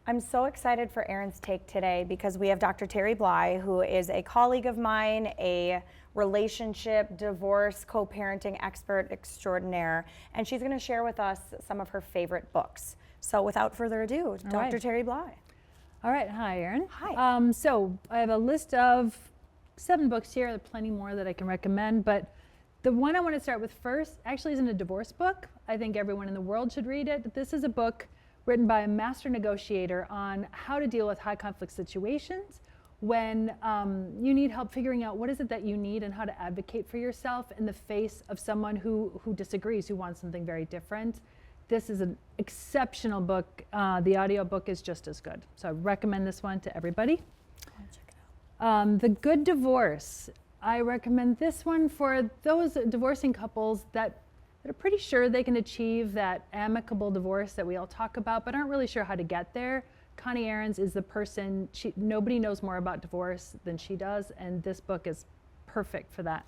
I'm so excited for Erin's take today because we have Dr. Terri Bly, who is a colleague of mine, a relationship, divorce, co-parenting expert extraordinaire, and she's going to share with us some of her favorite books. So without further ado, Dr. Terri Bly. All right, hi Erin. Hi. So I have a list of 7 books here, there are plenty more that I can recommend, but the one I want to start with first actually isn't a divorce book. I think everyone in the world should read it. This is a book written by a master negotiator on how to deal with high conflict situations when you need help figuring out what is it that you need and how to advocate for yourself in the face of someone who disagrees, who wants something very different. This is an exceptional book. The audio book is just as good. So I recommend this one to everybody. I'll check it out. The Good Divorce. I recommend this one for those divorcing couples that are pretty sure they can achieve that amicable divorce that we all talk about, but aren't really sure how to get there. Connie Ahrens is the person, nobody knows more about divorce than she does, and this book is perfect for that.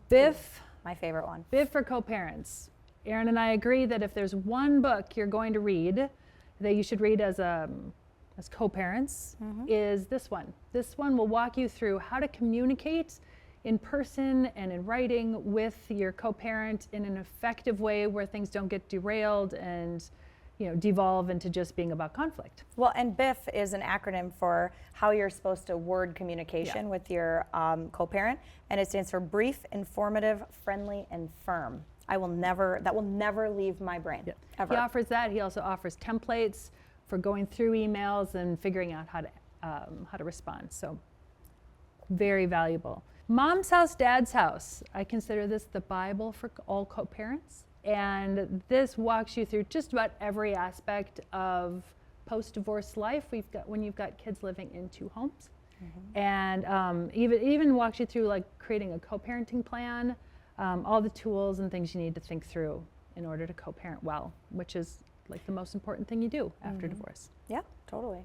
Biff. My favorite one. Biff for Co-Parents. Erin and I agree that if there's one book you're going to read that you should read as co-parents, is this one. This one will walk you through how to communicate in person and in writing with your co-parent in an effective way where things don't get derailed and devolve into just being about conflict. Well, and BIFF is an acronym for how you're supposed to word communication with your co-parent, and it stands for brief, informative, friendly, and firm. That will never leave my brain, ever. He offers that. He also offers templates for going through emails and figuring out how to respond. So very valuable. Mom's House, Dad's House. I consider this the Bible for all co-parents. And this walks you through just about every aspect of post-divorce life when you've got kids living in 2 homes. And even walks you through like creating a co-parenting plan, all the tools and things you need to think through in order to co-parent well, which is like the most important thing you do after divorce. Yeah, totally.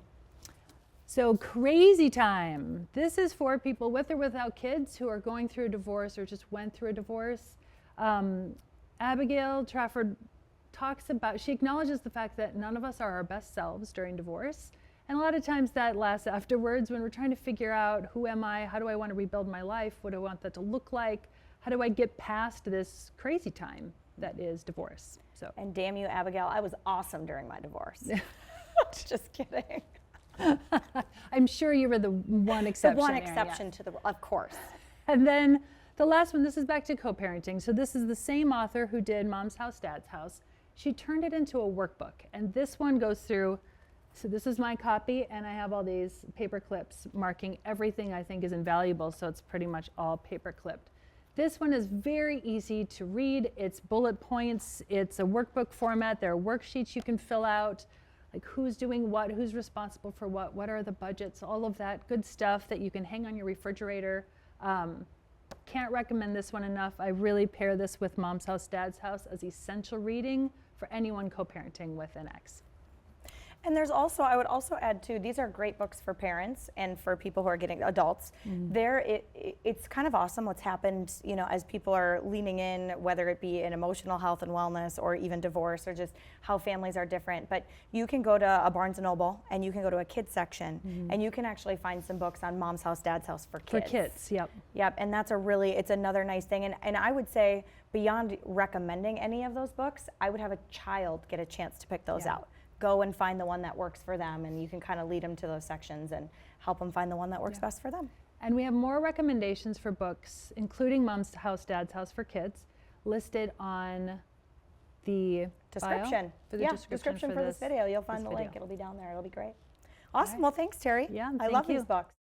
So Crazy Time. This is for people with or without kids who are going through a divorce or just went through a divorce. Abigail Trafford she acknowledges the fact that none of us are our best selves during divorce. And a lot of times that lasts afterwards when we're trying to figure out, who am I? How do I want to rebuild my life? What do I want that to look like? How do I get past this crazy time that is divorce? So. And damn you, Abigail, I was awesome during my divorce. Just kidding. I'm sure you were the one exception. The one exception to of course. And then the last one, this is back to co-parenting. So this is the same author who did Mom's House, Dad's House. She turned it into a workbook. And this one goes through, so this is my copy, and I have all these paper clips marking everything I think is invaluable. So it's pretty much all paper clipped. This one is very easy to read. It's bullet points. It's a workbook format. There are worksheets you can fill out. Like who's doing what, who's responsible for what are the budgets, all of that good stuff that you can hang on your refrigerator. Can't recommend this one enough. I really pair this with Mom's House, Dad's House as essential reading for anyone co-parenting with an ex. And there's also, I would also add too, these are great books for parents and for people who are getting adults. It's kind of awesome what's happened, as people are leaning in, whether it be in emotional health and wellness or even divorce or just how families are different. But you can go to a Barnes & Noble and you can go to a kids section and you can actually find some books on Mom's House, Dad's House for kids. For kids, yep. Yep, and that's it's another nice thing. And I would say beyond recommending any of those books, I would have a child get a chance to pick those out. Go and find the one that works for them, and you can kind of lead them to those sections and help them find the one that works best for them. And we have more recommendations for books, including Mom's House, Dad's House for kids, listed on the description. Description for this video. You'll find the link. It'll be down there. It'll be great. Awesome. Well, thanks, Terri. Yeah, I love these books.